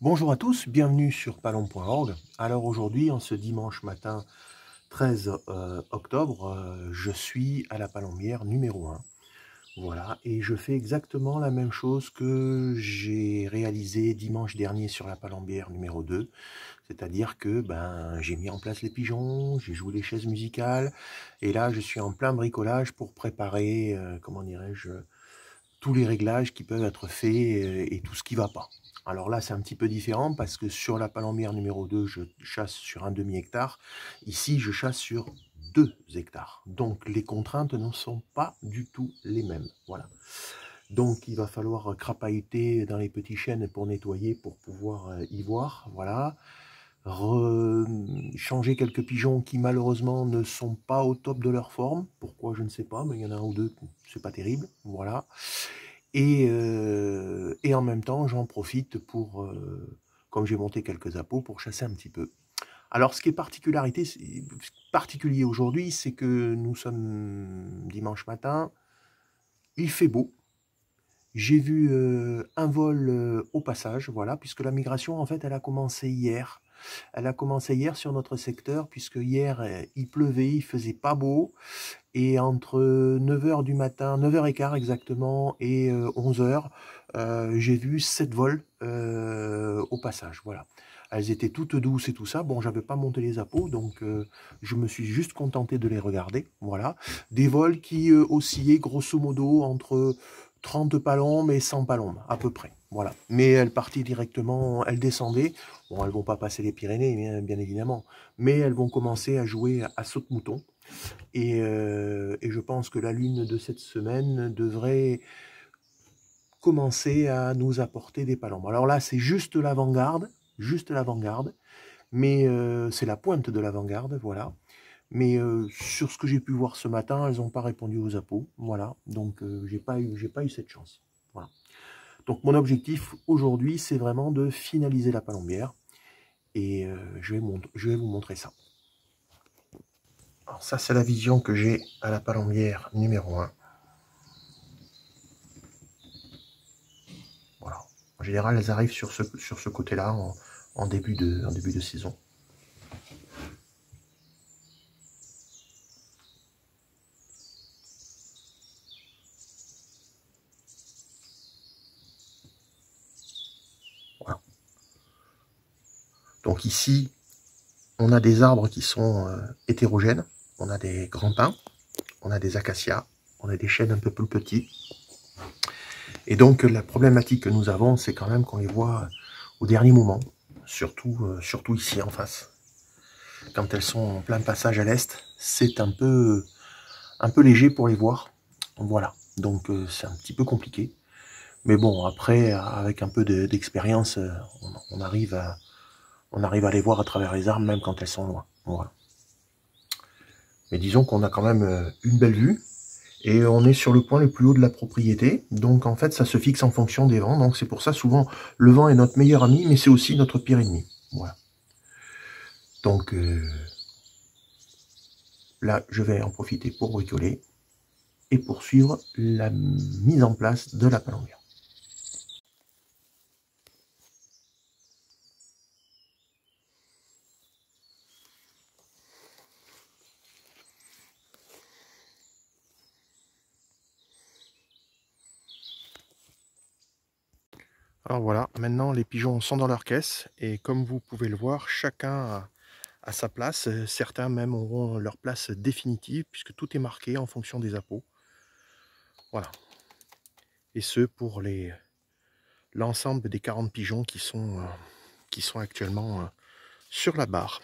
Bonjour à tous, bienvenue sur palombe.org. Alors aujourd'hui, en ce dimanche matin 13 octobre, je suis à la palombière numéro 1. Voilà, et je fais exactement la même chose que j'ai réalisé dimanche dernier sur la palombière numéro 2. C'est-à-dire que j'ai mis en place les pigeons, j'ai joué les chaises musicales, et là je suis en plein bricolage pour préparer, comment dirais-je, tous les réglages qui peuvent être faits et tout ce qui va pas. Alors là, c'est un petit peu différent parce que sur la palombière numéro 2, je chasse sur un demi-hectare. Ici, je chasse sur 2 hectares. Donc, les contraintes ne sont pas du tout les mêmes. Voilà. Donc, il va falloir crapahuter dans les petits chênes pour nettoyer, pour pouvoir y voir. Voilà. Changer quelques pigeons qui malheureusement ne sont pas au top de leur forme. Pourquoi, je ne sais pas, mais il y en a un ou deux, c'est pas terrible. Voilà. Et en même temps, j'en profite pour, comme j'ai monté quelques appos, pour chasser un petit peu. Alors, ce qui est particulier aujourd'hui, c'est que nous sommes dimanche matin, il fait beau. J'ai vu un vol au passage, voilà, puisque la migration, en fait, elle a commencé hier. Elle a commencé hier sur notre secteur, puisque hier, il pleuvait, il faisait pas beau. Et entre 9h du matin, 9h15 exactement, et 11h, j'ai vu 7 vols au passage, voilà. Elles étaient toutes douces et tout ça. Bon, j'avais pas monté les appos, donc je me suis juste contenté de les regarder, voilà. Des vols qui oscillaient grosso modo entre 30 palombes et 100 palombes, à peu près, voilà. Mais elles partaient directement, elles descendaient. Bon, elles vont pas passer les Pyrénées, bien évidemment, mais elles vont commencer à jouer à saute-mouton. Et je pense que la lune de cette semaine devrait commencer à nous apporter des palombes. Alors là, c'est juste l'avant-garde, mais c'est la pointe de l'avant-garde, voilà. Mais sur ce que j'ai pu voir ce matin, elles n'ont pas répondu aux appos, voilà. Donc j'ai pas eu cette chance, voilà. Donc mon objectif aujourd'hui, c'est vraiment de finaliser la palombière, et je vais vous montrer ça. Alors ça, c'est la vision que j'ai à la palombière numéro 1. Voilà. En général, elles arrivent sur ce côté-là en début de saison. Voilà. Donc ici, on a des arbres qui sont hétérogènes. On a des grands pins, on a des acacias, on a des chênes un peu plus petits. Et donc la problématique que nous avons, c'est quand même qu'on les voit au dernier moment, surtout ici en face. Quand elles sont en plein passage à l'est, c'est un peu léger pour les voir. Voilà, donc c'est un petit peu compliqué. Mais bon, après, avec un peu d'expérience, on arrive à les voir à travers les arbres, même quand elles sont loin. Voilà. Mais disons qu'on a quand même une belle vue. Et on est sur le point le plus haut de la propriété. Donc en fait, ça se fixe en fonction des vents. Donc c'est pour ça, souvent, le vent est notre meilleur ami, mais c'est aussi notre pire ennemi. Voilà. Donc là, je vais en profiter pour bricoler et poursuivre la mise en place de la palombière. Alors voilà, maintenant les pigeons sont dans leur caisse et comme vous pouvez le voir, chacun a sa place. Certains même auront leur place définitive puisque tout est marqué en fonction des appos. Voilà. Et ce pour l'ensemble des 40 pigeons qui sont actuellement sur la barre.